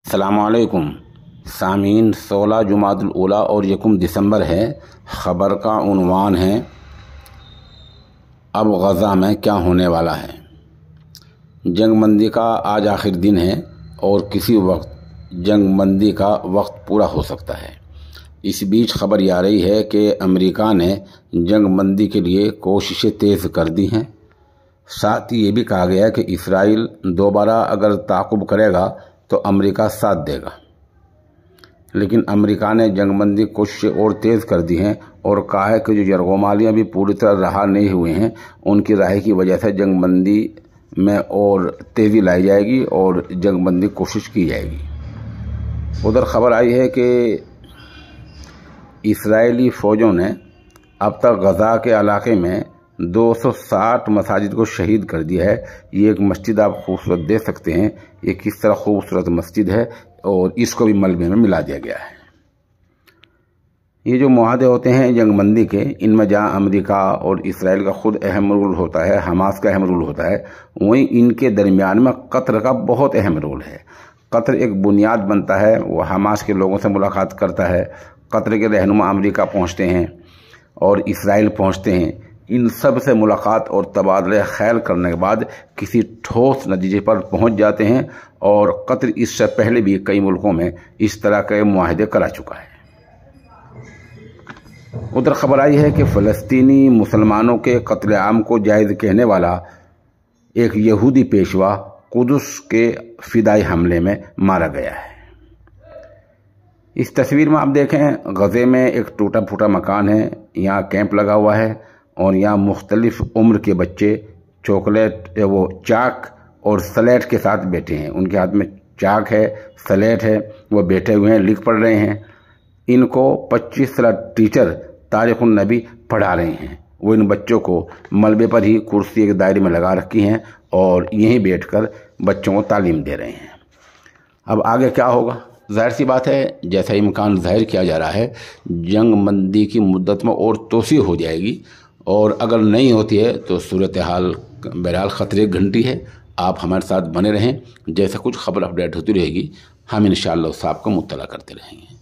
السلام علیکم سامعین، 16 جمادی الاولیٰ اور 1 دسمبر ہے۔ خبر کا عنوان ہے اب غزہ میں کیا ہونے والا ہے۔ جنگ بندی کا آج آخر دن ہے اور کسی وقت جنگ بندی کا وقت پورا ہو سکتا ہے۔ اس بیچ خبر یہ آ رہی ہے کہ امریکہ نے جنگ بندی کے لیے کوششیں تیز کر دی ہیں۔ ساتھ ہی یہ بھی کہا گیا ہے کہ اسرائیل دوبارہ اگر تعاقب کرے گا تو امریکہ ساتھ دے گا، لیکن امریکہ نے جنگ بندی کوششیں اور تیز کر دی ہیں اور کہا ہے کہ جو یرغمالیاں بھی پوری طرح رہا نہیں ہوئے ہیں، ان کی رہائی کی وجہ سے جنگ بندی میں اور تیزی لائی جائے گی اور جنگ بندی کوشش کی جائے گی۔ ادھر خبر آئی ہے کہ اسرائیلی فوجوں نے اب تک غزہ کے علاقے میں 260 مساجد کو شہید کر دیا ہے۔ یہ ایک مسجد آپ خوبصورت دیکھ سکتے ہیں، یہ کس طرح خوبصورت مسجد ہے اور اس کو بھی ملبے میں ملا دیا گیا ہے۔ یہ جو معاہدے ہوتے ہیں جنگ بندی کے، ان میں جہاں امریکہ اور اسرائیل کا خود اہم رول ہوتا ہے، حماس کا اہم رول ہوتا ہے، وہیں ان کے درمیان میں قطر کا بہت اہم رول ہے۔ قطر ایک بنیاد بنتا ہے، وہ حماس کے لوگوں سے ملاقات کرتا ہے، قطر کے رہنما امریکہ پہنچتے ہیں اور اسرائیل پہنچتے ہیں۔ ان سب سے ملاقات اور تبادلہ خیال کرنے کے بعد کسی ٹھوس نتیجے پر پہنچ جاتے ہیں، اور قطر اس سے پہلے بھی کئی ملکوں میں اس طرح کے معاہدے کرا چکا ہے۔ ادھر خبر آئی ہے کہ فلسطینی مسلمانوں کے قتل عام کو جائز کہنے والا ایک یہودی پیشوا قدس کے فدائی حملے میں مارا گیا ہے۔ اس تصویر میں آپ دیکھیں، غزے میں ایک ٹوٹا پھوٹا مکان ہے، یہاں کیمپ لگا ہوا ہے اور یہاں مختلف عمر کے بچے چاک اور سلیٹ کے ساتھ بیٹھے ہیں۔ ان کے ہاتھ میں چاک ہے، سلیٹ ہے، وہ بیٹھے ہوئے ہیں، لکھ پڑھ رہے ہیں۔ ان کو 25 ٹیچر تاریخ النبی پڑھا رہے ہیں۔ وہ ان بچوں کو ملبے پر ہی کرسی کے دائرے میں لگا رکھی ہیں اور یہیں بیٹھ کر بچوں کو تعلیم دے رہے ہیں۔ اب آگے کیا ہوگا؟ ظاہر سی بات ہے، جیسا امکان ظاہر کیا جا رہا ہے، جنگ بندی کی مدت میں اور توسیع ہو جائے گی، اور اگر نہیں ہوتی ہے تو صورتحال بہرحال خطرے گھنٹی ہے۔ آپ ہمارے ساتھ بنے رہیں، جیسا کچھ خبر اپڈیٹ ہوتی رہے گی ہم انشاءاللہ اس آپ کو مطلع کرتے رہیں گے۔